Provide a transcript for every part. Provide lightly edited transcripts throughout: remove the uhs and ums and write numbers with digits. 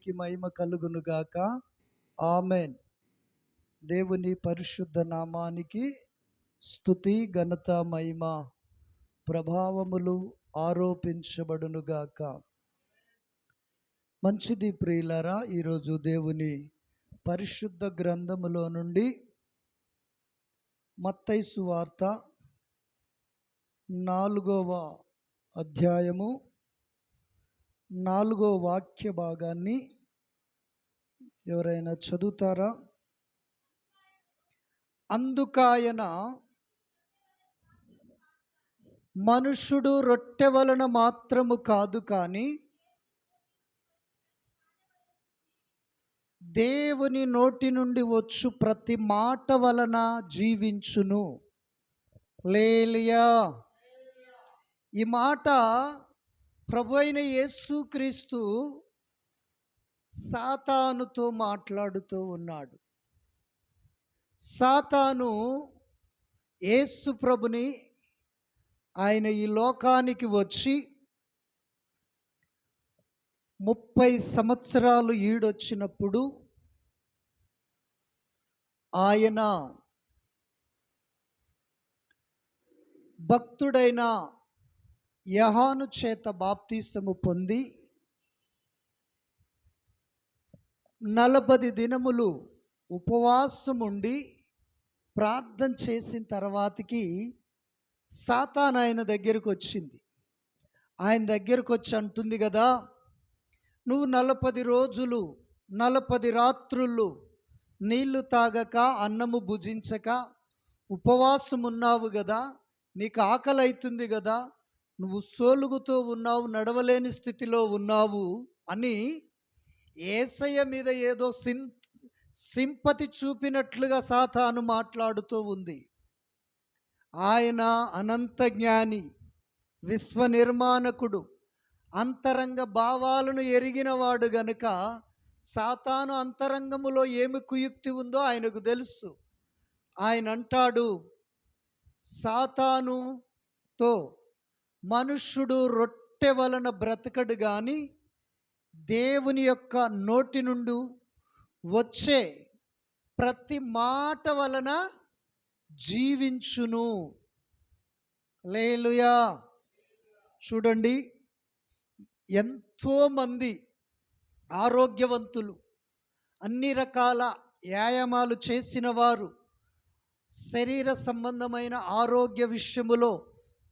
దేవునికి మహిమ కలుగునుగాక. ఆమెన్. దేవుని పరిశుద్ధ నామానికి స్తుతి, ఘనత, మహిమ, ప్రభావములు ఆరోపించబడునుగాక. మంచిది ప్రియులారా, ఈరోజు దేవుని పరిశుద్ధ గ్రంథములో నుండి మత్తయి సువార్త 4వ అధ్యాయము 4వ వాక్య భాగాన్ని ఎవరైనా చదువుతారా? అందుకాయన, మనుష్యుడు రొట్టె వలన మాత్రము కాదు కానీ దేవుని నోటి నుండి వచ్చు ప్రతి మాట వలన జీవించును. హల్లెలూయా. ఈ మాట ప్రభువైన యేసుక్రీస్తు సాతానుతో మాట్లాడుతూ ఉన్నాడు. సాతాను యేసు ప్రభుని, ఆయన ఈ లోకానికి వచ్చి 30 సంవత్సరాలు ఈడొచ్చినప్పుడు ఆయన భక్తుడైన యోహాను చేత బాప్తిసము పొంది 40 దినములు ఉపవాసం ఉండి ప్రార్థన చేసిన తర్వాతకి సాతాను ఆయన దగ్గరకు వచ్చింది. ఆయన దగ్గరకు వచ్చి అంటుంది కదా, నువ్వు 40 రోజులు 40 రాత్రులు నీళ్లు తాగక అన్నము భుజించక ఉపవాసం ఉన్నావు కదా, నీకు ఆకలి అవుతుంది కదా, నువ్వు సోలుగుతూ ఉన్నావు, నడవలేని స్థితిలో ఉన్నావు అని యేసయ్య మీద ఏదో సింపతి చూపినట్లుగా సాతాను మాట్లాడుతూ ఉంది. ఆయన అనంత జ్ఞాని, విశ్వ నిర్మాణకుడు, అంతరంగ భావాలను ఎరిగినవాడు గనుక సాతాను అంతరంగములో ఏమి కుయుక్తి ఉందో ఆయనకు తెలుసు. ఆయన అంటాడు, సాతానుతో మనుష్యుడు రొట్టె వలన బ్రతకడు గాని దేవుని యొక్క నోటి నుండి వచ్చే ప్రతి మాట వలన జీవించును. హల్లెలూయా. చూడండి, ఎంతోమంది ఆరోగ్యవంతులు, అన్ని రకాల వ్యాయామాలు చేసిన వారు, శరీర సంబంధమైన ఆరోగ్య విషయములో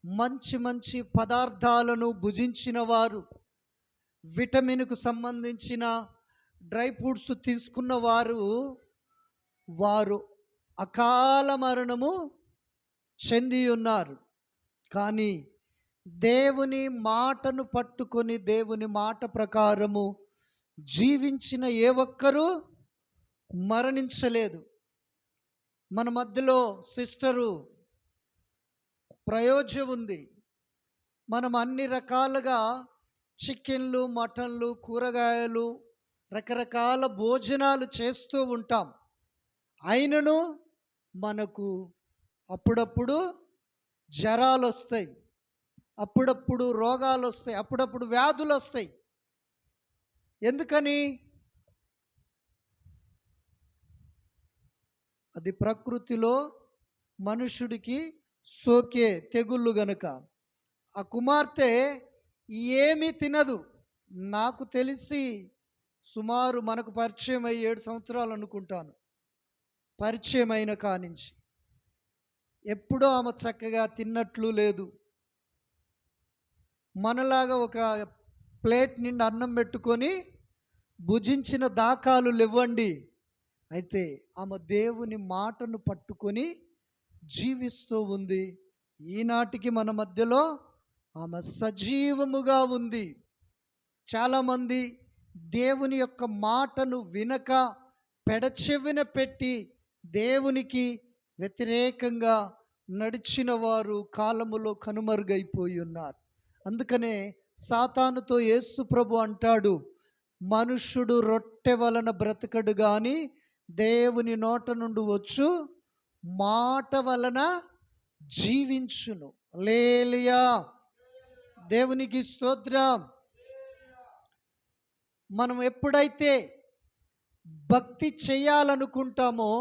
మంచి మంచి పదార్థాలను భుజించిన వారు, విటమిన్కు సంబంధించిన డ్రై ఫ్రూట్స్ తీసుకున్న వారు అకాల మరణము చెంది ఉన్నారు. కానీ దేవుని మాటను పట్టుకొని దేవుని మాట ప్రకారము జీవించిన ఏ ఒక్కరూ మరణించలేదు. మన మధ్యలో సిస్టరు ప్రయోజనం ఉంది. మనం అన్ని రకాలుగా చికెన్లు, మటన్లు, కూరగాయలు, రకరకాల భోజనాలు చేస్తూ ఉంటాం. అయినను మనకు అప్పుడప్పుడు జ్వరాలు వస్తాయి, అప్పుడప్పుడు రోగాలు వస్తాయి, అప్పుడప్పుడు వ్యాధులు వస్తాయి. ఎందుకని? అది ప్రకృతిలో మనుషుడికి సోకే తెగుళ్ళు గనుక. ఆ కుమార్తె ఏమీ తినదు. నాకు తెలిసి సుమారు మనకు పరిచయం అయ్యి 7 సంవత్సరాలు అనుకుంటాను. పరిచయం అయిన కానించి ఎప్పుడో ఆమె చక్కగా తిన్నట్లు లేదు. మనలాగా ఒక ప్లేట్ నిండా అన్నం పెట్టుకొని భుజించిన దాఖలు లేవండి. అయితే ఆమె దేవుని మాటను పట్టుకొని జీవిస్తూ ఉంది. ఈనాటికి మన మధ్యలో ఆమె సజీవముగా ఉంది. చాలామంది దేవుని యొక్క మాటను వినక పెడచెవిన పెట్టి దేవునికి వ్యతిరేకంగా నడిచిన వారు కాలములో కనుమరుగైపోయి ఉన్నారు. అందుకనే సాతానుతో యేసు ప్రభు అంటాడు, మనుష్యుడు రొట్టె వలన బ్రతకడు గాని దేవుని నోట నుండి వచ్చు మాట వలన జీవించును. హల్లెలూయా. దేవునికి స్తోత్రం. మనం ఎప్పుడైతే భక్తి చేయాలనుకుంటామో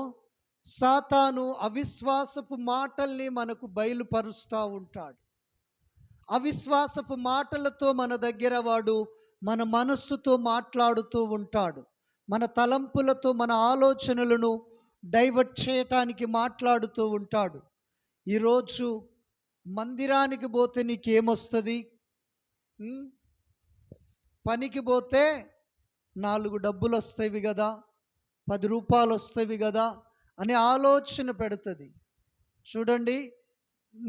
సాతాను అవిశ్వాసపు మాటల్ని మనకు బయలుపరుస్తూ ఉంటాడు. అవిశ్వాసపు మాటలతో మన దగ్గర వాడు మన మనస్సుతో మాట్లాడుతూ ఉంటాడు. మన తలంపులతో మన ఆలోచనలను డైవర్ట్ చేయటానికి మాట్లాడుతూ ఉంటాడు. ఈరోజు మందిరానికి పోతే నీకేమొస్తుంది? పనికి పోతే 4 డబ్బులు వస్తాయి కదా, 10 రూపాయలు వస్తాయి కదా అనే ఆలోచన పెడుతుంది. చూడండి,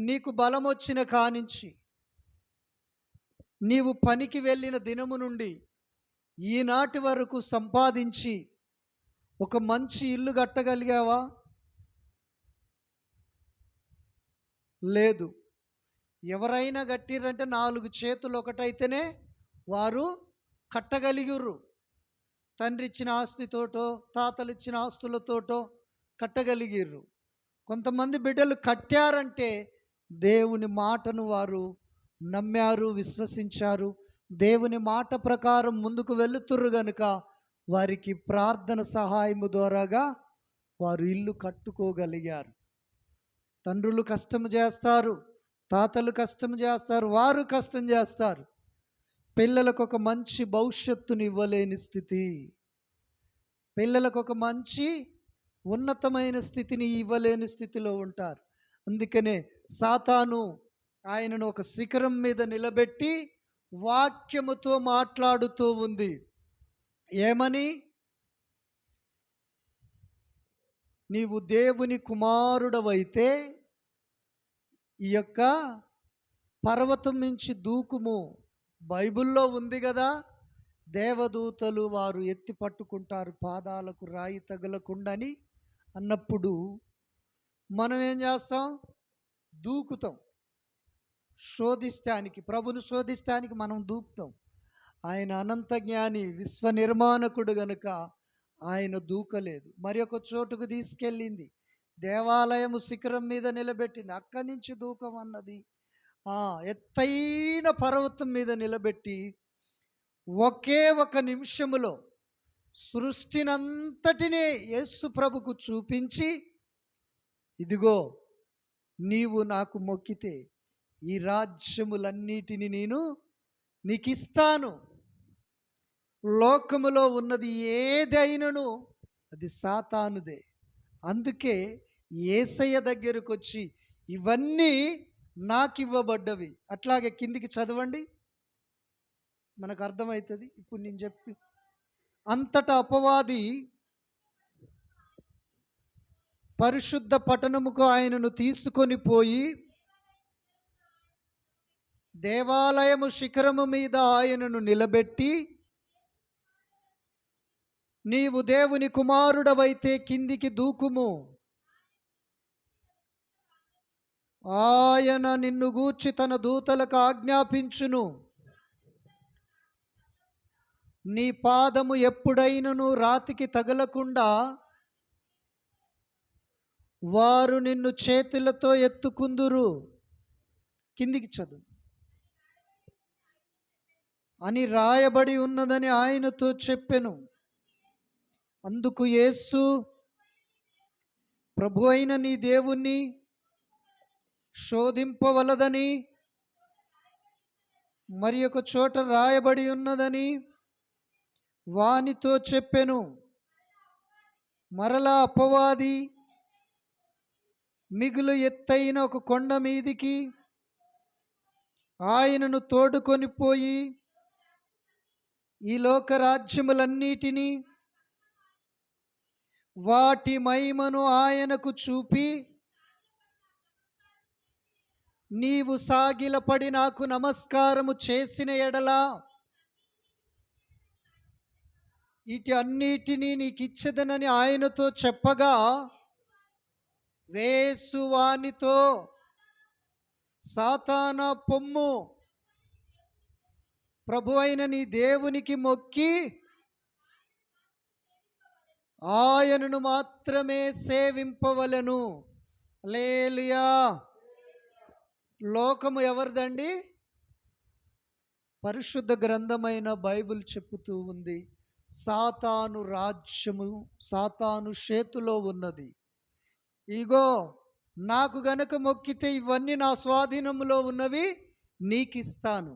నీకు బలం వచ్చిన కానించి నీవు పనికి వెళ్ళిన దినము నుండి ఈనాటి వరకు సంపాదించి ఒక మంచి ఇల్లు కట్టగలిగావా? లేదు. ఎవరైనా కట్టిరంటే 4 చేతులు ఒకటైతేనే వారు కట్టగలిగుర్రు. తండ్రి ఇచ్చిన ఆస్తితోటో తాతలు ఇచ్చిన ఆస్తులతోటో కట్టగలిగిర్రు. కొంతమంది బిడ్డలు కట్టారంటే దేవుని మాటను వారు నమ్మారు, విశ్వసించారు. దేవుని మాట ప్రకారం ముందుకు వెళుతుర్రు గనుక వారికి ప్రార్థన సహాయము ద్వారాగా వారు ఇల్లు కట్టుకోగలిగారు. తండ్రులు కష్టం చేస్తారు, తాతలు కష్టం చేస్తారు, వారు కష్టం చేస్తారు. పిల్లలకు ఒక మంచి భవిష్యత్తుని ఇవ్వలేని స్థితి, పిల్లలకు ఒక మంచి ఉన్నతమైన స్థితిని ఇవ్వలేని స్థితిలో ఉంటారు. అందుకనే సాతాను ఆయనను ఒక శిఖరం మీద నిలబెట్టి వాక్యముతో మాట్లాడుతూ ఉంది. ఏమని? నీవు దేవుని కుమారుడవైతే ఈ యొక్క పర్వతం నుంచి దూకుము. బైబిల్లో ఉంది కదా, దేవదూతలు వారు ఎత్తి పట్టుకుంటారు పాదాలకు రాయి తగలకుండాని అన్నప్పుడు మనం ఏం చేస్తాం? దూకుతాం. శోధిస్తానికి, ప్రభును శోధిస్తానికి మనం దూకుతాం. ఆయన అనంత జ్ఞాని, విశ్వ నిర్మాణకుడు గనుక ఆయన దూకలేదు. మరి ఒక చోటుకు తీసుకెళ్ళింది, దేవాలయము శిఖరం మీద నిలబెట్టింది. అక్కడి నుంచి దూకమన్నది. ఎత్తైన పర్వతం మీద నిలబెట్టి ఒకే ఒక నిమిషములో సృష్టినంతటినే యేసు ప్రభుకు చూపించి, ఇదిగో నీవు నాకు మొక్కితే ఈ రాజ్యములన్నిటిని నేను నీకు ఇస్తాను. లోకములో ఉన్నది ఏదైనను అది సాతానుదే. అందుకే యేసయ్య దగ్గరకు వచ్చి ఇవన్నీ నాకు ఇవ్వబడ్డవి. అట్లాగే కిందికి చదవండి, మనకు అర్థమవుతుంది. ఇప్పుడు నేను చెప్పి అంతటా అపవాది పరిశుద్ధ పట్టణముకు ఆయనను తీసుకొని పోయి దేవాలయము శిఖరము మీద ఆయనను నిలబెట్టి, నీవు దేవుని కుమారుడవైతే కిందికి దూకుము, ఆయన నిన్ను గూర్చి తన దూతలకు ఆజ్ఞాపించును, నీ పాదము ఎప్పుడైనను రాతికి తగలకుండా వారు నిన్ను చేతులతో ఎత్తుకుందురు. కిందికి చదువు అని రాయబడి ఉన్నదని ఆయనతో చెప్పెను. అందుకు యేసు, ప్రభు అయిన నీ దేవుణ్ణి శోధింపవలదని మరి ఒక చోట రాయబడి ఉన్నదని వానితో చెప్పెను. మరలా అపవాది మిగులు ఎత్తైన ఒక కొండ మీదికి ఆయనను తోడుకొని పోయి ఈ లోక రాజ్యములన్నిటినీ వాటి మహిమను ఆయనకు చూపి, నీవు సాగిలపడి నాకు నమస్కారము చేసిన ఎడలా వీటి అన్నిటినీ నీకు ఇచ్చేదనని ఆయనతో చెప్పగా, వేసువానితో, సాతానా పొమ్ము, ప్రభు అయిన నీ దేవునికి మొక్కి ఆయనను మాత్రమే సేవింపవలెను. హల్లెలూయా. లోకము ఎవరిదండి? పరిశుద్ధ గ్రంథమైన బైబిల్ చెప్పుతూ ఉంది, సాతాను రాజ్యము సాతాను చేతిలో ఉన్నది. ఇగో, నాకు గనుక మొక్కితే ఇవన్నీ నా స్వాధీనములో ఉన్నవి నీకిస్తాను.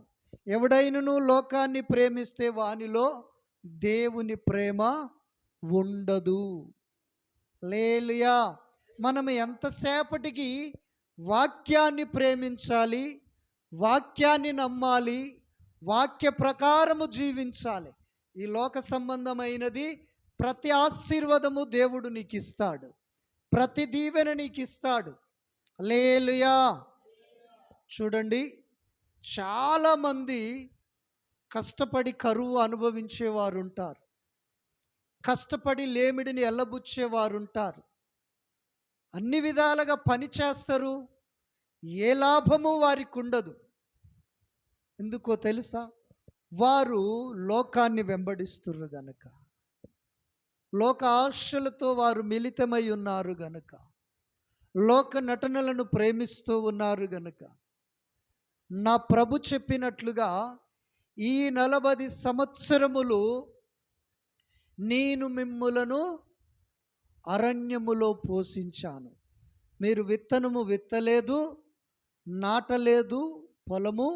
ఎవడైనను లోకాన్ని ప్రేమిస్తే వానిలో దేవుని ప్రేమ ఉండదు. హల్లెలూయా. మనం ఎంతసేపటికి వాక్యాన్ని ప్రేమించాలి, వాక్యాన్ని నమ్మాలి, వాక్య ప్రకారము జీవించాలి. ఈ లోక సంబంధమైనది ప్రతి ఆశీర్వాదము దేవుడు నీకు ఇస్తాడు, ప్రతి దీవెన నీకు ఇస్తాడు. హల్లెలూయా. చూడండి, చాలామంది కష్టపడి కరువు అనుభవించేవారు ఉంటారు, కష్టపడి లేమిడిని ఎల్లబుచ్చేవారు ఉంటారు, అన్ని విధాలుగా పని చేస్తారు, ఏ లాభము వారికి ఉండదు. ఎందుకో తెలుసా? వారు లోకాన్ని వెంబడిస్తున్నారు గనక, లోక ఆశలతో వారు మిళితమై ఉన్నారు గనక, లోక నటనలను ప్రేమిస్తూ ఉన్నారు గనక. నా ప్రభు చెప్పినట్లుగా ఈ 40 సంవత్సరములు నేను మిమ్ములను అరణ్యములో పోషించాను. మీరు విత్తనము విత్తలేదు, నాటలేదు, పొలము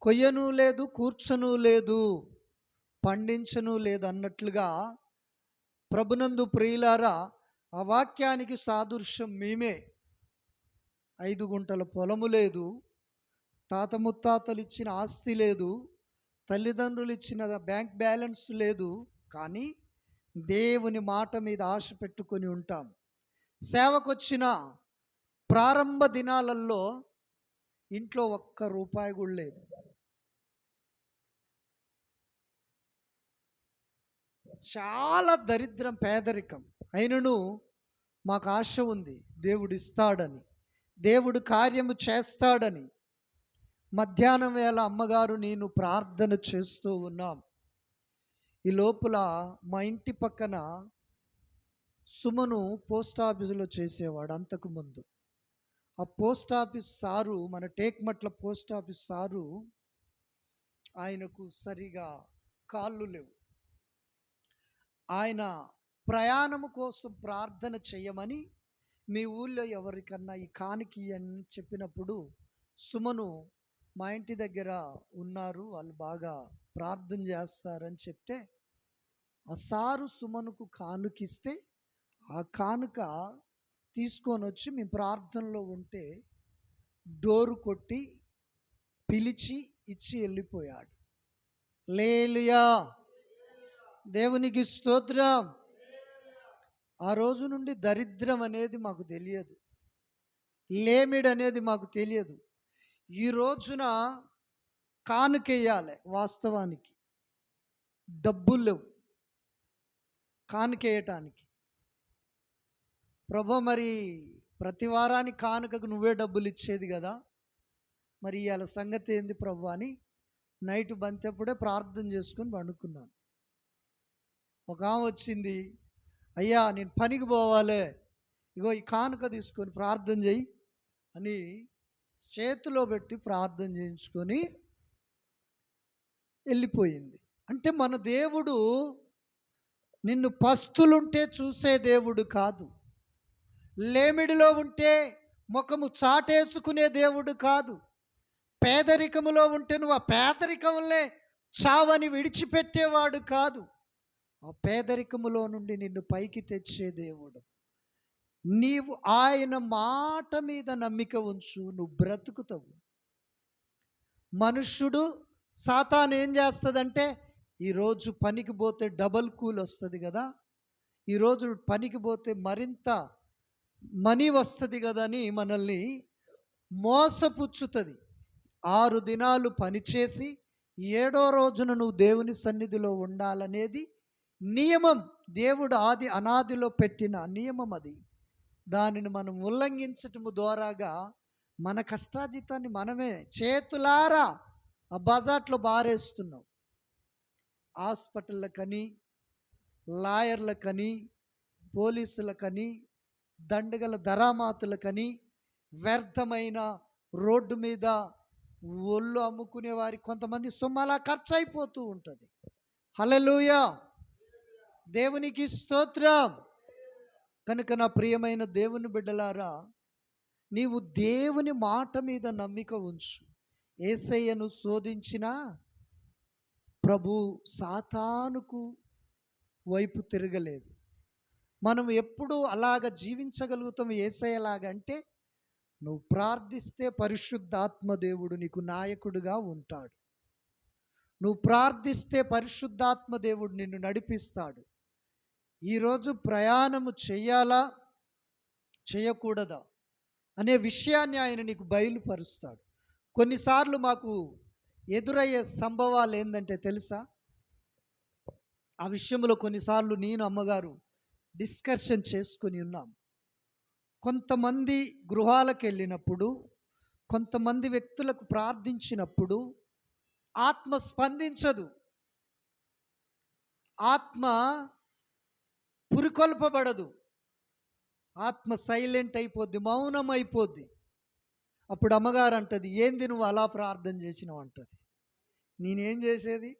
కొయ్యను లేదు, కూర్చను లేదు, పండించను లేదు అన్నట్లుగా ప్రభునందు ప్రియులారా, ఆ వాక్యానికి సాదృశ్యం మేమే. 5 గుంటల పొలము లేదు, తాత ముత్తాతలు ఇచ్చిన ఆస్తి లేదు, తల్లిదండ్రులు ఇచ్చిన బ్యాంక్ బ్యాలెన్స్ లేదు, కానీ దేవుని మాట మీద ఆశ పెట్టుకొని ఉంటాం. సేవకొచ్చిన ప్రారంభ దినాలలో ఇంట్లో ఒక్క రూపాయి కూడా లేదు. చాలా దరిద్రం, పేదరికం. అయినను మాకు ఆశ ఉంది, దేవుడు ఇస్తాడని, దేవుడు కార్యము చేస్తాడని. మధ్యాహ్నం వేళ అమ్మగారు నేను ప్రార్థన చేస్తూ ఉన్నాం. ఈ లోపల మా ఇంటి పక్కన సుమను పోస్ట్ ఆఫీసులో చేసేవాడు అంతకుముందు. ఆ పోస్ట్ ఆఫీస్ సారు, మన టేక్మట్ల పోస్ట్ ఆఫీస్ సారు, ఆయనకు సరిగా కాళ్ళు లేవు. ఆయన ప్రయాణము కోసం ప్రార్థన చేయమని మీ ఊళ్ళో ఎవరికన్నా ఈ కానికి అని చెప్పినప్పుడు, సుమను మా ఇంటి దగ్గర ఉన్నారు, వాళ్ళు బాగా ప్రార్థన చేస్తారని చెప్తే, ఆ సారు సుమనుకు కానుకిస్తే ఆ కానుక తీసుకొని వచ్చి మేము ప్రార్థనలో ఉంటే డోరు కొట్టి పిలిచి ఇచ్చి వెళ్ళిపోయాడు. హల్లెలూయా. దేవునికి స్తోత్రం. ఆ రోజు నుండి దరిద్రం అనేది మాకు తెలియదు, లేమిడి అనేది మాకు తెలియదు. ఈ రోజున కానుకేయాలి, వాస్తవానికి డబ్బులు లేవు కానుకేయటానికి. ప్రభు, మరి ప్రతి వారానికి కానుకకు నువ్వే డబ్బులు ఇచ్చేది కదా, మరి ఇవాళ సంగతి ఏంది ప్రభు అని నైట్ బంతెప్పుడే ప్రార్థన చేసుకొని పండుకున్నాను. ఒక ఆమె వచ్చింది, అయ్యా నేను పనికి పోవాలి, ఇగో ఈ కానుక తీసుకొని ప్రార్థన చేయి అని చేతిలో పెట్టి ప్రార్థన చేయించుకొని వెళ్ళిపోయింది. అంటే మన దేవుడు నిన్ను పస్తులుంటే చూసే దేవుడు కాదు, లేమిడిలో ఉంటే ముఖము చాటేసుకునే దేవుడు కాదు, పేదరికములో ఉంటే నువ్వు ఆ పేదరికములే చావని విడిచిపెట్టేవాడు కాదు. ఆ పేదరికములో నుండి నిన్ను పైకి తెచ్చే దేవుడు. నీవు ఆయన మాట మీద నమ్మిక ఉంచు, నువ్వు బ్రతుకుతావు. మనుష్యుడు, సాతాను ఏం చేస్తుందంటే, ఈరోజు పనికి పోతే డబల్ కూల్ వస్తుంది కదా, ఈరోజు పనికి పోతే మరింత మనీ వస్తుంది కదా అని మనల్ని మోసపుచ్చుతుంది. 6 దినాలు పనిచేసి 7వ రోజున నువ్వు దేవుని సన్నిధిలో ఉండాలనేది నియమం. దేవుడు అనాదిలో పెట్టిన నియమం అది. దానిని మనం ఉల్లంఘించటము ద్వారాగా మన కష్టాజీతాన్ని మనమే చేతులారా ఆ బజాట్లో బారేస్తున్నాం. హాస్పిటళ్ళకని, లాయర్లకని, పోలీసులకని, దండగల ధరామాతులకని, వ్యర్థమైన రోడ్డు మీద ఒళ్ళు అమ్ముకునే వారికి కొంతమంది సొమ్ము అలా ఖర్చు అయిపోతూ ఉంటుంది. హల్లెలూయా. దేవునికి స్తోత్రం. కనుక నా ప్రియమైన దేవుని బిడ్డలారా, నీవు దేవుని మాట మీద నమ్మిక ఉంచు. యేసయ్యను శోధించిన ప్రభు సాతానుకు వైపు తిరగలేదు. మనం ఎప్పుడు అలాగ జీవించగలుగుతాం యేసయ్యలాగంటే, నువ్వు ప్రార్థిస్తే పరిశుద్ధాత్మ దేవుడు నీకు నాయకుడిగా ఉంటాడు. నువ్వు ప్రార్థిస్తే పరిశుద్ధాత్మ దేవుడు నిన్ను నడిపిస్తాడు. ఈరోజు ప్రయాణము చెయ్యాలా చేయకూడదా అనే విషయాన్ని ఆయన నీకు బయలుపరుస్తాడు. కొన్నిసార్లు మాకు ఎదురయ్యే సంభవాలు ఏంటంటే తెలుసా, ఆ విషయంలో కొన్నిసార్లు నేను అమ్మగారు డిస్కషన్ చేసుకొని ఉన్నాం. కొంతమంది గృహాలకు వెళ్ళినప్పుడు, కొంతమంది వ్యక్తులకు ప్రార్థించినప్పుడు ఆత్మ స్పందించదు, ఆత్మ పురికొల్పబడదు, ఆత్మ సైలెంట్ అయిపోద్ది, మౌనం అయిపోద్ది. అప్పుడు అమ్మగారు అంటది, ఏంది నువ్వు అలా ప్రార్థన చేసినావు అంటది. నేనేం చేసేది,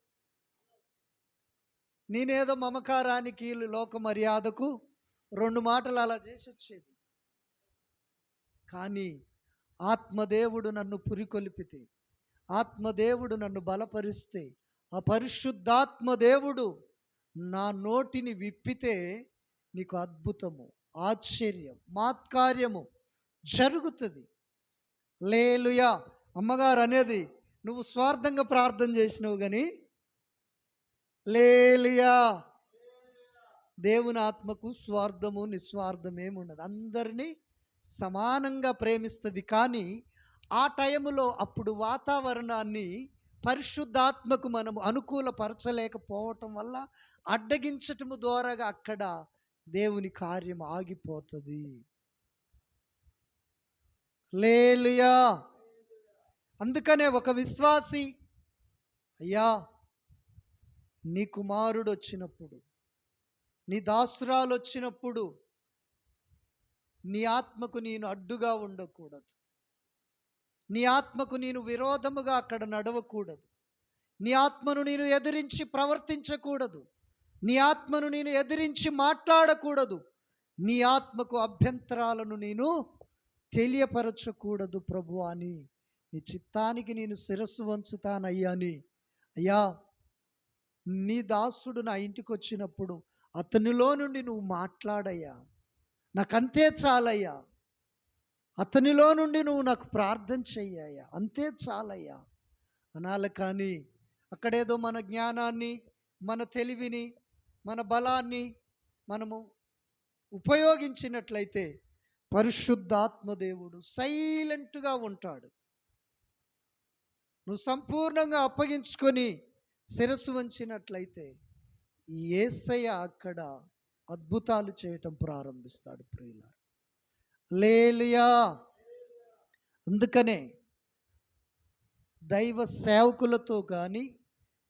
నేనేదో మమకారానికి లోక మర్యాదకు 2 మాటలు అలా చేసి వచ్చేది. కానీ ఆత్మదేవుడు నన్ను పురికొల్పితే, ఆత్మదేవుడు నన్ను బలపరిస్తే, ఆ పరిశుద్ధాత్మ దేవుడు నా నోటిని విప్పితే నీకు అద్భుతము, ఆశ్చర్యం, మాత్కార్యము జరుగుతుంది. హల్లెలూయా. అమ్మగారు అనేది, నువ్వు స్వార్థంగా ప్రార్థన చేసినావు కానీ హల్లెలూయా, దేవుని ఆత్మకు స్వార్థము నిస్వార్థం ఏముండదు, అందరినీ సమానంగా ప్రేమిస్తుంది. కానీ ఆ టైములో అప్పుడు వాతావరణాన్ని పరిశుద్ధాత్మకు మనం అనుకూలపరచలేకపోవటం వల్ల అడ్డగించటము ద్వారాగా అక్కడ దేవుని కార్యం ఆగిపోతుంది. హల్లెలూయా. అందుకనే ఒక విశ్వాసి, అయ్యా నీ కుమారుడు వచ్చినప్పుడు, నీ దాసురాలు వచ్చినప్పుడు నీ ఆత్మకు నేను అడ్డుగా ఉండకూడదు, నీ ఆత్మకు నేను విరోధముగా అక్కడ నడవకూడదు, నీ ఆత్మను నేను ఎదిరించి ప్రవర్తించకూడదు, నీ ఆత్మను నేను ఎదిరించి మాట్లాడకూడదు, నీ ఆత్మకు అభ్యంతరాలను నేను తెలియపరచకూడదు ప్రభు అని నీ చిత్తానికి నేను శిరస్సు వంచుతానయ్యా అని. అయ్యా నీ దాసుడు నా ఇంటికి వచ్చినప్పుడు అతనిలో నుండి నువ్వు మాట్లాడయ్యా, నాకంతే చాలయ్యా, అతనిలో నుండి నువ్వు నాకు ప్రార్థన చెయ్యయ్యా, అంతే చాలయ్యా అనాలి. కానీ అక్కడేదో మన జ్ఞానాన్ని, మన తెలివిని, మన బలాన్ని మనము ఉపయోగించినట్లయితే పరిశుద్ధాత్మ దేవుడు సైలెంట్గా ఉంటాడు. నువ్వు సంపూర్ణంగా అప్పగించుకొని శిరస్సు వంచినట్లయితే యేసయ్య అక్కడ అద్భుతాలు చేయటం ప్రారంభిస్తాడు ప్రియులారా. హల్లెలూయా. అందుకనే దైవ సేవకులతో కానీ,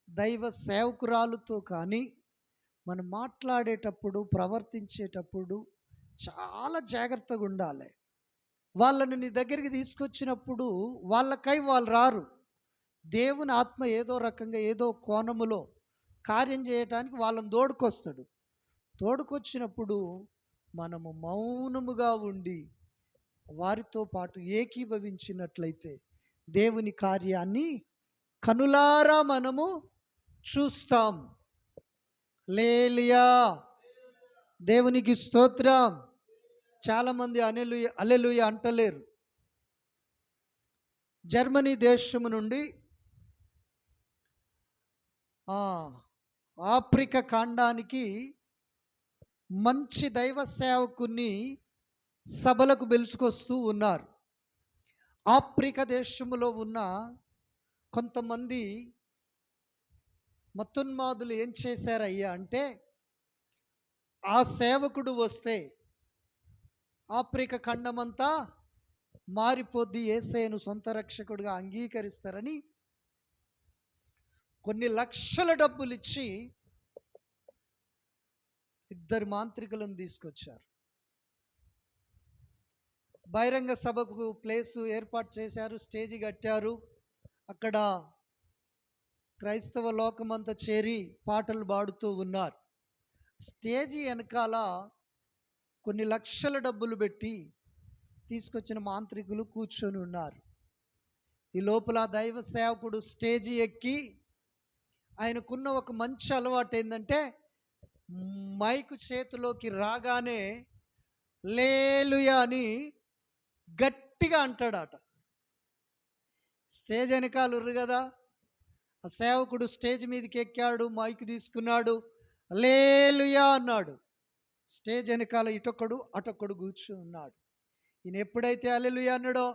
దైవ సేవకురాలతో కానీ మనం మాట్లాడేటప్పుడు, ప్రవర్తించేటప్పుడు చాలా జాగ్రత్తగా ఉండాలి. వాళ్ళని నీ దగ్గరికి తీసుకొచ్చినప్పుడు వాళ్ళకై వాళ్ళు రారు. దేవుని ఆత్మ ఏదో రకంగా ఏదో కోణములో కార్యం చేయటానికి వాళ్ళని తోడుకొస్తాడు. తోడుకొచ్చినప్పుడు మనము మౌనముగా ఉండి వారితో పాటు ఏకీభవించినట్లయితే దేవుని కార్యాన్ని కనులారా మనము చూస్తాం. హల్లెలూయా. దేవునికి స్తోత్రం. చాలామంది హల్లెలూయా హల్లెలూయా అంటలేరు. జర్మనీ దేశము నుండి ఆఫ్రికా ఖండానికి మంచి దైవ సేవకుని సభలకు పిలుచుకొస్తూ ఉన్నారు. ఆఫ్రికా దేశములో ఉన్న కొంతమంది మతోన్మాదులు ఏం చేశారయ్యా అంటే, ఆ సేవకుడు వస్తే ఆఫ్రికా ఖండమంతా మారిపోద్ది, యేసయ్యను సొంత రక్షకుడిగా అంగీకరిస్తారని కొన్ని లక్షల డబ్బులు ఇచ్చి 2 మాంత్రికులను తీసుకొచ్చారు. బహిరంగ సభకు ప్లేసు ఏర్పాటు చేశారు, స్టేజి కట్టారు. అక్కడ క్రైస్తవ లోకమంతా చేరి పాటలు పాడుతూ ఉన్నారు. స్టేజి వెనకాల కొన్ని లక్షల డబ్బులు పెట్టి తీసుకొచ్చిన మాంత్రికులు కూర్చొని ఉన్నారు. ఈ లోపల దైవ సేవకుడు స్టేజి ఎక్కి, ఆయనకున్న ఒక మంచి అలవాటు ఏంటంటే, మైకు చేతిలోకి రాగానే లేలుయా అని గట్టిగా అంటాడట. స్టేజ్ వెనకాల ఉర్రు కదా, ఆ సేవకుడు స్టేజ్ మీదకి ఎక్కాడు, మైక్ తీసుకున్నాడు, లేలుయా అన్నాడు. స్టేజ్ వెనకాల ఇటొక్కడు అటొక్కడు కూర్చుని ఉన్నాడు. ఈయన ఎప్పుడైతే హల్లెలూయా అన్నాడో,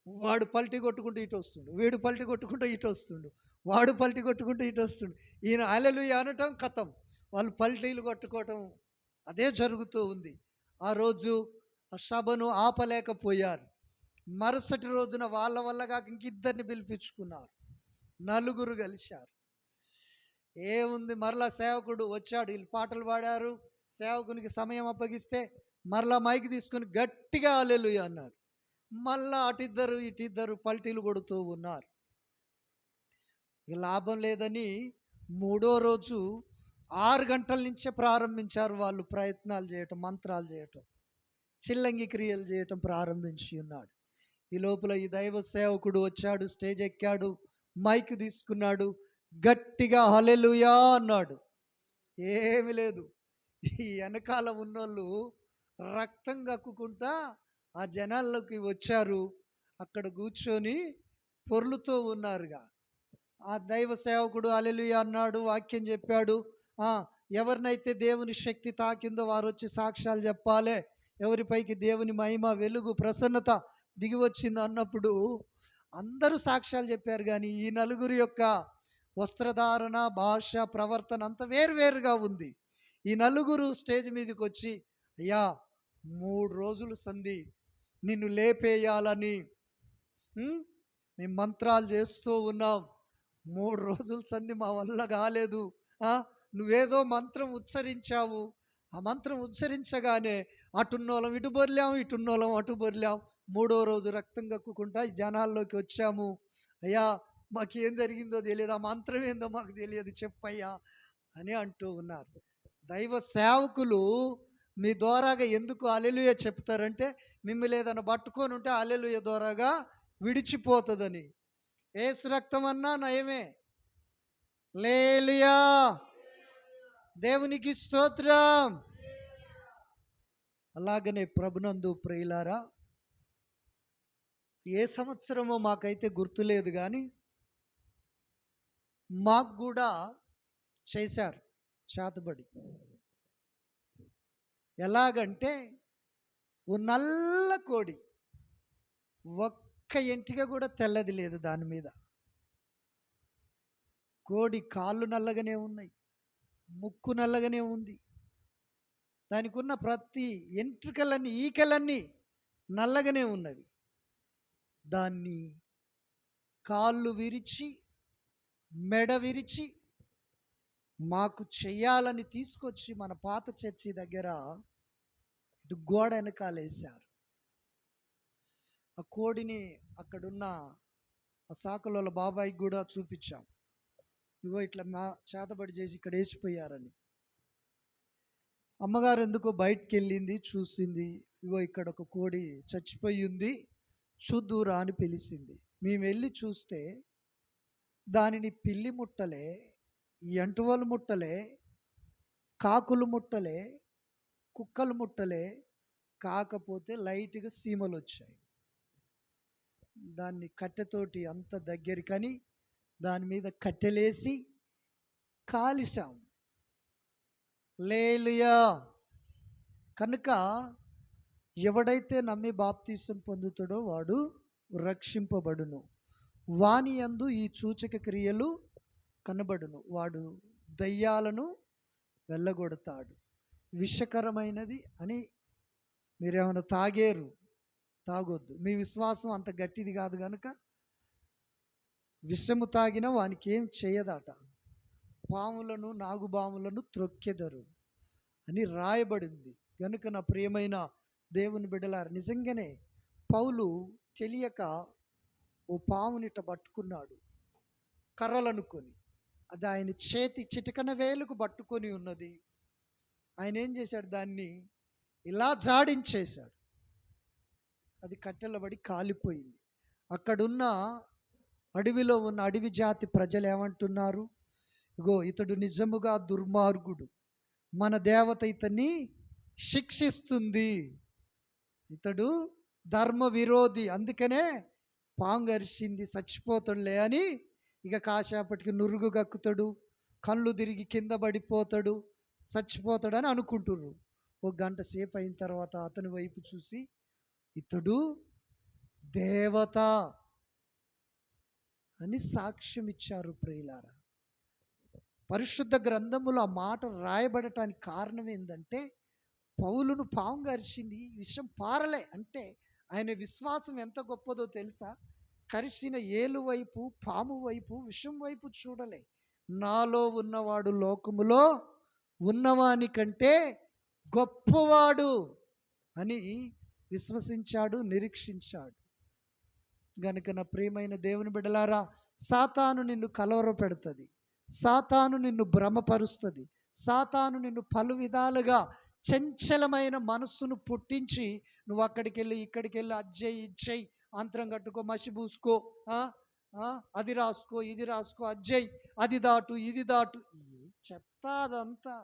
వాడు పల్టీ కొట్టుకుంటూ ఇటు వస్తుండు, వీడు పల్టీ కొట్టుకుంటూ ఇటు వస్తుండు, వాడు పల్టీ కొట్టుకుంటూ ఇటు వస్తుండు. ఈయన హల్లెలూయా అనటం కథం, వాళ్ళు పల్టీలు కొట్టుకోవటం, అదే జరుగుతూ ఉంది. ఆ రోజు ఆ సభను ఆపలేకపోయారు. మరుసటి రోజున వాళ్ళ వల్ల కాక ఇంకిద్దరిని పిలిపించుకున్నారు. నలుగురు కలిశారు. ఏముంది, మరలా సేవకుడు వచ్చాడు, వీళ్ళు పాటలు పాడారు, సేవకునికి సమయం అప్పగిస్తే మరలా మైక్ తీసుకుని గట్టిగా హల్లెలూయా అన్నాడు. మళ్ళా అటిద్దరు ఇటిద్దరు పల్టీలు కొడుతూ ఉన్నారు. ఇక లాభం లేదని మూడో రోజు 6 గంటల నుంచే ప్రారంభించారు వాళ్ళు ప్రయత్నాలు చేయటం, మంత్రాలు చేయటం, చిల్లంగి క్రియలు చేయటం ప్రారంభించి ఉన్నాడు. ఈ లోపల ఈ దైవ సేవకుడు వచ్చాడు, స్టేజ్ ఎక్కాడు, మైక్ తీసుకున్నాడు, గట్టిగా హల్లెలూయా అన్నాడు. ఏమి లేదు, ఈ వెనకాల ఉన్నోళ్ళు రక్తం కక్కుకుంటా ఆ జనాల్లోకి వచ్చారు. అక్కడ కూర్చొని పొర్లుతూ ఉన్నారుగా. ఆ దైవ సేవకుడు హల్లెలూయా అన్నాడు, వాక్యం చెప్పాడు. ఎవరినైతే దేవుని శక్తి తాకిందో వారు వచ్చి సాక్ష్యాలు చెప్పాలి, ఎవరిపైకి దేవుని మహిమ, వెలుగు, ప్రసన్నత దిగి వచ్చింది అన్నప్పుడు అందరూ సాక్ష్యాలు చెప్పారు. కానీ ఈ నలుగురు యొక్క వస్త్రధారణ, భాష, ప్రవర్తన అంత వేరువేరుగా ఉంది. ఈ నలుగురు స్టేజ్ మీదకి వచ్చి, అయ్యా 3 రోజులు సంధి నిన్ను లేపేయాలని మేము మంత్రాలు చేస్తూ ఉన్నాం, 3 రోజుల సంధి మా వల్ల కాలేదు. నువ్వేదో మంత్రం ఉచ్చరించావు, ఆ మంత్రం ఉచ్చరించగానే అటున్నోళ్ళం ఇటు బొర్లాం, ఇటున్నోళ్ళం అటు బొర్లాం, 3వ రోజు రక్తం కక్కుకుంటా ఈ జనాల్లోకి వచ్చాము. అయ్యా మాకేం జరిగిందో తెలియదు, ఆ మంత్రం ఏందో మాకు తెలియదు, చెప్పయ్యా అని అంటూ ఉన్నారు. దైవ సేవకులు మీ ద్వారాగా ఎందుకు హల్లెలూయా చెప్తారంటే, మిమ్మల్ని ఏదైనా పట్టుకొని ఉంటే హల్లెలూయా ద్వారాగా విడిచిపోతుందని. యేసు రక్తం అన్నా నయమే. హల్లెలూయా, దేవునికి స్తోత్రం. అలాగనే ప్రభునందు ప్రియులారా, ఏ సంవత్సరమో మాకైతే గుర్తులేదు, కానీ మాకు కూడా చేశారు చేతబడి. ఎలాగంటే, ఓ నల్ల కోడి, ఒక్క ఎంటిక కూడా తెల్లది లేదు దాని మీద. కోడి కాళ్ళు నల్లగానే ఉన్నాయి, ముక్కు నల్లగానే ఉంది, దానికి ఉన్న ప్రతి ఎంట్రుకలన్నీ, ఈకలన్నీ నల్లగానే ఉన్నవి. దాన్ని కాళ్ళు విరిచి, మెడ విరిచి మాకు చెయ్యాలని తీసుకొచ్చి మన పాత చర్చి దగ్గర ఇటు గోడ వెనకాలేశారు. ఆ కోడిని అక్కడున్న ఆ సాకుల బాబాయికి కూడా చూపించాం. ఇగో ఇట్లా మా చేతబడి చేసి ఇక్కడ వేసిపోయారని. అమ్మగారు ఎందుకో బయటికి వెళ్ళింది, చూసింది, ఇగో ఇక్కడ ఒక కోడి చచ్చిపోయి ఉంది, చూద్దురా అని పిలిచింది. మేము వెళ్ళి చూస్తే దానిని పిల్లి ముట్టలే, ఎంటువలు ముట్టలే, కాకులు ముట్టలే, కుక్కలు ముట్టలే, కాకపోతే లైట్గా సీమలు వచ్చాయి. దాన్ని కట్టెతోటి అంత దగ్గరికని దాని మీద కట్టెలేసి కాలిసాం. హల్లెలూయా. కనుక ఎవడైతే నమ్మి బాప్తీసం పొందుతాడో వాడు రక్షింపబడును, వాని యందు ఈ సూచక క్రియలు కనబడును, వాడు దయ్యాలను వెళ్ళగొడతాడు. విషకరమైనది అని మీరేమైనా తాగేరు, తాగొద్దు. మీ విశ్వాసం అంత గట్టిది కాదు కనుక విషము తాగినా వానికి ఏం చేయదట. పాములను, నాగుబాములను త్రొక్కెదరు అని రాయబడింది. కనుక నా ప్రియమైన దేవుని బిడ్డలారా, నిజంగానే పౌలు తెలియక ఓ పామునిట పట్టుకున్నాడు కర్రలనుకొని. అది ఆయన చేతి చిటికన వేలుకు పట్టుకొని ఉన్నది. ఆయన ఏం చేశాడు, దాన్ని ఇలా జాడించేశాడు. అది కట్టెలబడి కాలిపోయింది. అక్కడున్న అడవిలో ఉన్న అడవి జాతి ప్రజలు ఏమంటున్నారు, ఇగో ఇతడు నిజముగా దుర్మార్గుడు, మన దేవత ఇతన్ని శిక్షిస్తుంది, ఇతడు ధర్మ విరోధి, అందుకనే పాంగరిచింది చచ్చిపోతాడులే అని ఇక కాసేపటికి నురుగు గక్కుతాడు, కళ్ళు తిరిగి కింద పడిపోతాడు, చచ్చిపోతాడని అనుకుంటున్నారు. ఒక గంట సేపు అయిన తర్వాత అతని వైపు చూసి ఇతడు దేవత అని సాక్ష్యం ఇచ్చారు. ప్రియులారా, పరిశుద్ధ గ్రంథములో ఆ మాట రాయబడటానికి కారణం ఏంటంటే, పౌలును పాము కరిచింది, విషం పారలే అంటే ఆయన విశ్వాసం ఎంత గొప్పదో తెలుసా? కరిచిన ఏలు వైపు, పాము వైపు, విషం వైపు చూడలే. నాలో ఉన్నవాడు లోకములో ఉన్నవాని కంటే గొప్పవాడు అని విశ్వసించాడు, నిరీక్షించాడు. గనుక నా ప్రియమైన దేవుని బిడ్డలారా, సాతాను నిన్ను కలవర పెడుతుంది, సాతాను నిన్ను భ్రమపరుస్తుంది, సాతాను నిన్ను పలు విధాలుగా చంచలమైన మనస్సును పుట్టించి నువ్వు అక్కడికి వెళ్ళి ఇక్కడికి వెళ్ళి అజ్జయ్ ఇచ్చేయి, అంతరం కట్టుకో, మసి పూసుకో, అది రాసుకో, ఇది రాసుకో, అజ్జయ్, అది దాటు, ఇది దాటు, చెత్త అదంతా.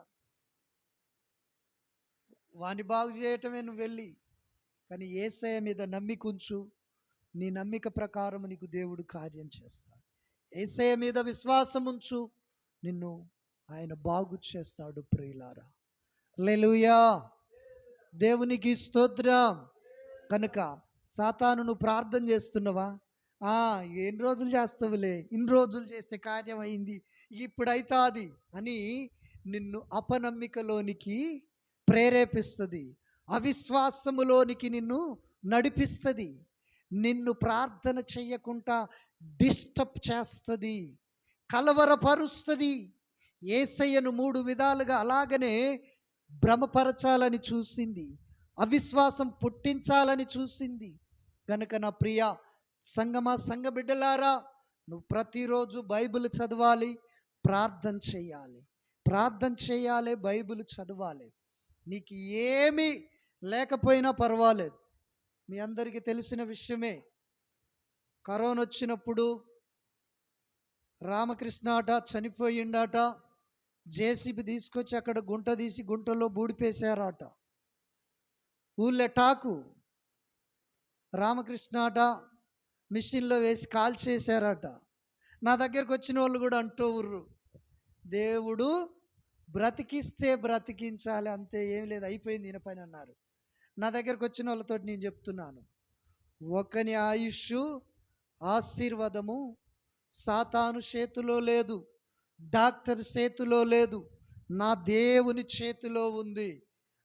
వాని బాగు చేయటమే నువ్వు వెళ్ళి. కానీ యేసయ్య మీద నమ్మికుంచు, నీ నమ్మిక ప్రకారం నీకు దేవుడు కార్యం చేస్తాడు. యేసయ్య మీద విశ్వాసం ఉంచు, నిన్ను ఆయన బాగు చేస్తాడు. ప్రియులారా, హల్లెలూయా, దేవునికి స్తోత్రం. కనుక సాతాను నువ్వు ప్రార్థన చేస్తున్నావా? ఎన్ని రోజులు చేస్తావులే, ఇన్ని రోజులు చేస్తే కార్యం అయింది, ఇప్పుడైతాది అని నిన్ను అపనమ్మికలోనికి ప్రేరేపిస్తుంది, అవిశ్వాసములోనికి నిన్ను నడిపిస్తుంది, నిన్ను ప్రార్థన చెయ్యకుండా డిస్టర్బ్ చేస్తుంది, కలవరపరుస్తుంది. యేసయ్యను 3 విధాలుగా అలాగనే భ్రమపరచాలని చూసింది, అవిశ్వాసం పుట్టించాలని చూసింది. కనుక నా ప్రియ సంగమా, సంఘ బిడ్డలారా, నువ్వు ప్రతిరోజు బైబిల్ చదవాలి, ప్రార్థన చేయాలి, ప్రార్థన చేయాలి, బైబిల్ చదవాలి. నీకు ఏమీ లేకపోయినా పర్వాలేదు. మీ అందరికీ తెలిసిన విషయమే, కరోనా వచ్చినప్పుడు రామకృష్ణ అట చనిపోయిండట, జేసీబీ తీసుకొచ్చి అక్కడ గుంట తీసి గుంటలో బూడిపేశారట. ఊళ్ళో టాకు, రామకృష్ణ అట మిషన్లో వేసి కాల్ చేశారట. నా దగ్గరకు వచ్చిన వాళ్ళు కూడా అంటూర్రు, దేవుడు బ్రతికిస్తే బ్రతికించాలి, అంతే, ఏం లేదు, అయిపోయింది ఈయన పని అన్నారు. నా దగ్గరకు వచ్చిన వాళ్ళతో నేను చెప్తున్నాను, ఒకని ఆయుష్ ఆశీర్వాదము సాతాను చేతిలో లేదు, డాక్టర్ చేతిలో లేదు, నా దేవుని చేతిలో ఉంది.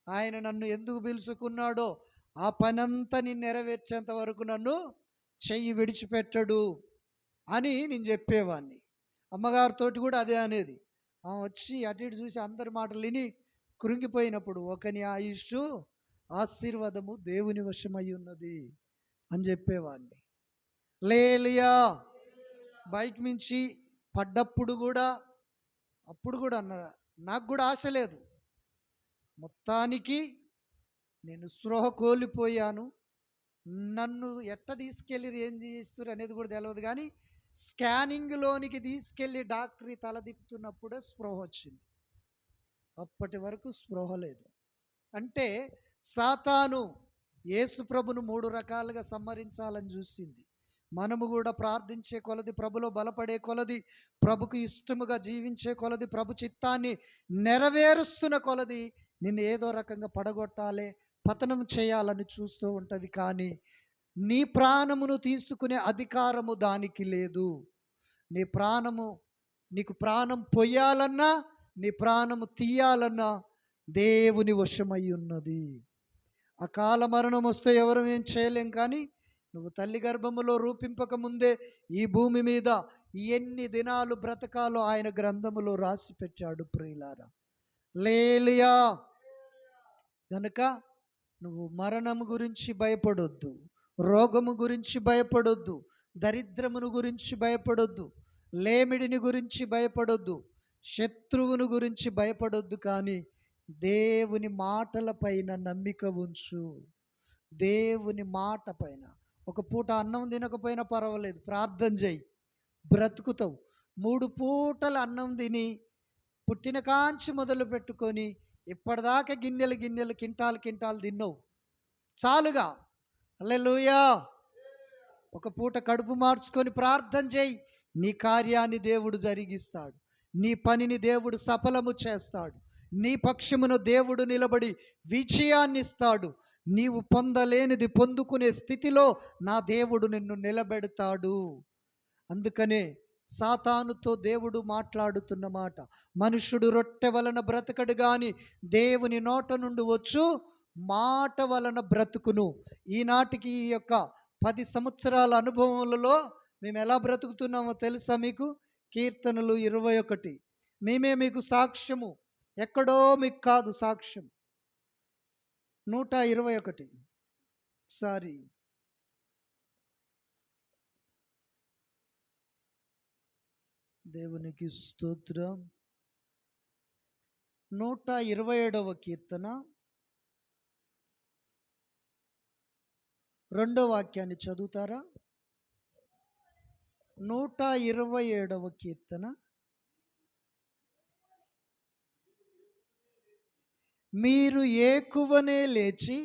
ఆయన నన్ను ఎందుకు పిలుచుకున్నాడో ఆ పనంతా నేను నెరవేర్చేంత వరకు నన్ను చెయ్యి విడిచిపెట్టడు అని నేను చెప్పేవాడిని. అమ్మగారితోటి కూడా అదే అనేది. ఆమె వచ్చి అటు ఇటు చూసి అందరి మాటలు విని కృంగిపోయినప్పుడు, ఒకని ఆయుష్ ఆశీర్వాదము దేవుని వశమై ఉన్నది అని చెప్పేవాడిని. హల్లెలూయా. బైక్ మించి పడ్డప్పుడు కూడా, అప్పుడు కూడా నాకు కూడా ఆశ లేదు. మొత్తానికి నేను స్పృహ కోల్పోయాను. నన్ను ఎట్ట తీసుకెళ్ళి ఏం చేస్తారు అనేది కూడా తెలియదు, కానీ స్కానింగ్లోనికి తీసుకెళ్ళి డాక్టరీ తలదిప్పుతున్నప్పుడే స్పృహ వచ్చింది. అప్పటి వరకు స్పృహ లేదు. అంటే సాతాను యేసు ప్రభును 3 రకాలుగా సంహరించాలని చూసింది. మనము కూడా ప్రార్థించే కొలది, ప్రభులో బలపడే కొలది, ప్రభుకు ఇష్టముగా జీవించే కొలది, ప్రభు చిత్తాన్ని నెరవేరుస్తున్న కొలది నిన్ను ఏదో రకంగా పడగొట్టాలి, పతనం చేయాలని చూస్తూ ఉంటుంది. కానీ నీ ప్రాణమును తీసుకునే అధికారము దానికి లేదు. నీ ప్రాణము, నీకు ప్రాణం పొయ్యాలన్నా, నీ ప్రాణము తీయాలన్నా దేవుని వశమై ఉన్నది. అకాల మరణం వస్తే ఎవరు ఏం చేయలేం, కానీ నువ్వు తల్లి గర్భములో రూపింపక ముందే ఈ భూమి మీద ఎన్ని దినాలు బ్రతకాలో ఆయన గ్రంథములో రాసి పెట్టాడు. ప్రియులారా, హల్లెలూయా. కనుక నువ్వు మరణము గురించి భయపడొద్దు, రోగము గురించి భయపడొద్దు, దరిద్రమును గురించి భయపడొద్దు, లేమిడిని గురించి భయపడొద్దు, శత్రువును గురించి భయపడొద్దు. కానీ దేవుని మాటల పైన నమ్మిక ఉంచు. దేవుని మాట పైన. ఒక పూట అన్నం తినకపోయినా పర్వాలేదు, ప్రార్థన చేయి, బ్రతుకుతావు. 3 పూటలు అన్నం తిని పుట్టిన కాంచి మొదలు పెట్టుకొని ఇప్పటిదాకా గిన్నెలు గిన్నెలు, కింటాలు కింటాలు తిన్నావు, చాలుగా. హల్లెలూయా. ఒక పూట కడుపు మార్చుకొని ప్రార్థన చేయి, నీ కార్యాన్ని దేవుడు జరిగిస్తాడు, నీ పనిని దేవుడు సఫలము చేస్తాడు, నీ పక్షమును దేవుడు నిలబడి విజయాన్ని ఇస్తాడు. నీవు పొందలేనిది పొందుకునే స్థితిలో నా దేవుడు నిన్ను నిలబెడతాడు. అందుకనే సాతానుతో దేవుడు మాట్లాడుతున్న మాట, మనుషుడు రొట్టె వలన బ్రతకడు గాని దేవుని నోట నుండి వచ్చు మాట వలన బ్రతుకును. ఈనాటికి ఈ యొక్క 10 సంవత్సరాల అనుభవములలో మేము ఎలా బ్రతుకుతున్నామో తెలుసా మీకు? కీర్తనలు 21 మేమే మీకు సాక్ష్యము, ఎక్కడో మీకు కాదు సాక్ష్యం. 121 సారీ, దేవునికి స్తోత్రం. 127వ కీర్తన 2వ వాక్యాన్ని చదువుతారా? 127వ కీర్తన, మీరు ఏకువనే లేచి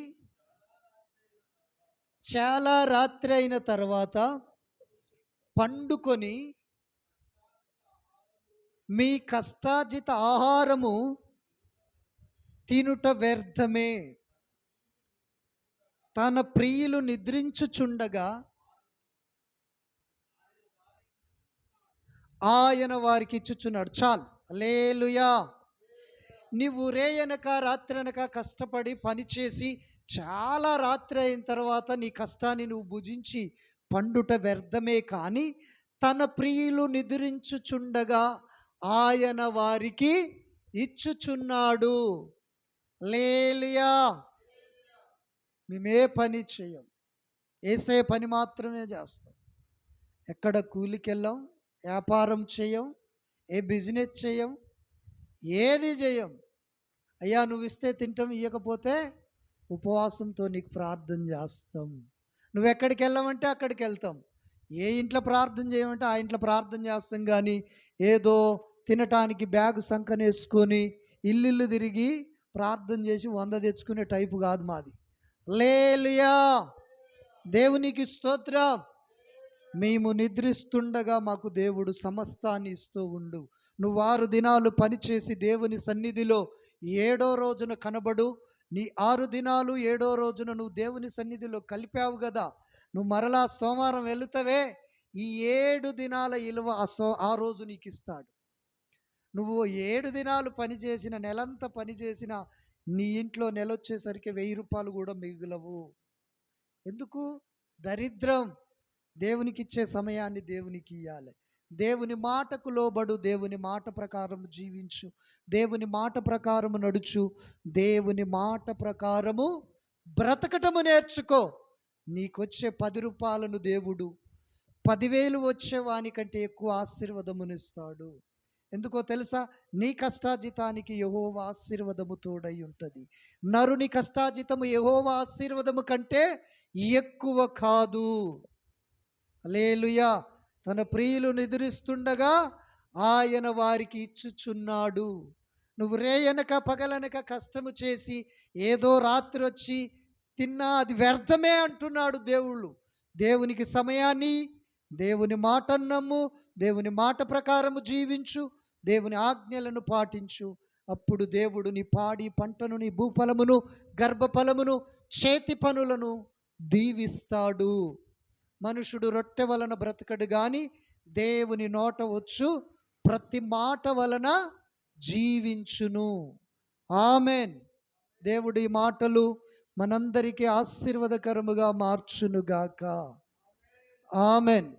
చాలా రాత్రి అయిన తర్వాత పండుకొని మీ కష్టార్జిత ఆహారము తినుట వ్యర్థమే. తన ప్రియులు నిద్రించుచుండగా ఆయన వారికి ఇచ్చుచున్నాడు. చాలు. హల్లెలూయా. నీవు రేయనక రాత్రనక కష్టపడి పనిచేసి చాలా రాత్రి అయిన తర్వాత నీ కష్టాన్ని నువ్వు భుజించి పండుట వ్యర్థమే. కానీ తన ప్రియులు నిద్రించుచుండగా ఆయన వారికి ఇచ్చుచున్నాడు. హల్లెలూయా. మేమే పని చేయం, యేసే పని మాత్రమే చేస్తాం. ఎక్కడ కూలికి వెళ్ళాం, వ్యాపారం చేయం, ఏ బిజినెస్ చేయం, ఏది చేయం. అయ్యా నువ్వు ఇస్తే తింటాం, ఇవ్వకపోతే ఉపవాసంతో నీకు ప్రార్థన చేస్తాం. నువ్వు ఎక్కడికి వెళ్ళామంటే అక్కడికి వెళ్తాం. ఏ ఇంట్లో ప్రార్థన చేయమంటే ఆ ఇంట్లో ప్రార్థన చేస్తాం. కానీ ఏదో తినటానికి బ్యాగ్ సంకనేసుకొని ఇల్లు తిరిగి ప్రార్థన చేసి 100 తెచ్చుకునే టైపు కాదు మాది. హల్లెలూయా. దేవునికి స్తోత్రం. మేము నిద్రిస్తుండగా మాకు దేవుడు సమస్తాన్ని ఇస్తూ ఉండు. నువ్వు 6 దినాలు పనిచేసి దేవుని సన్నిధిలో 7వ రోజున కనబడు. నీ 6 దినాలు 7వ రోజున నువ్వు దేవుని సన్నిధిలో కలిపావు కదా, నువ్వు మరలా సోమవారం వెళుతావే, ఈ 7 దినాల ఇలువ ఆ రోజు నీకు ఇస్తాడు. నువ్వు 7 దినాలు పనిచేసిన, నెలంతా పనిచేసిన నీ ఇంట్లో నెల వచ్చేసరికి 1000 రూపాయలు కూడా మిగులవు. ఎందుకు? దరిద్రం. దేవునికి ఇచ్చే సమయాన్ని దేవునికి ఇవ్వాలి. దేవుని మాటకు లోబడు, దేవుని మాట ప్రకారం జీవించు, దేవుని మాట ప్రకారము నడుచు, దేవుని మాట ప్రకారము బ్రతకటము నేర్చుకో. నీకొచ్చే 10 రూపాయలను దేవుడు 10,000 వచ్చే వానికంటే ఎక్కువ ఆశీర్వాదమునిస్తాడు. ఎందుకో తెలుసా? నీ కష్టాజితానికి యెహోవా ఆశీర్వాదము తోడై ఉంటుంది. నరుని కష్టాజితము యెహోవా ఆశీర్వాదము కంటే ఎక్కువ కాదు. హల్లెలూయా. తన ప్రియులు నిద్రిస్తుండగా ఆయన వారికి ఇచ్చుచున్నాడు. నువ్వు రేయనక పగలనక కష్టము చేసి ఏదో రాత్రి వచ్చి తిన్నా అది వ్యర్థమే అంటున్నాడు దేవుళ్ళు. దేవునికి సమయాన్ని, దేవుని మాట నమ్ము, దేవుని మాట ప్రకారము జీవించు, దేవుని ఆజ్ఞలను పాటించు. అప్పుడు దేవుడు నీ పాడి పంటను, నీ భూఫలమును, గర్భఫలమును, చేతి పనులను దీవిస్తాడు. మనుషుడు రొట్టె వలన బ్రతకడు గాని దేవుని నోట వచ్చు ప్రతి మాట వలన జీవించును. ఆమెన్. దేవుడి మాటలు మనందరికీ ఆశీర్వాదకరముగా మార్చునుగాక. ఆమెన్.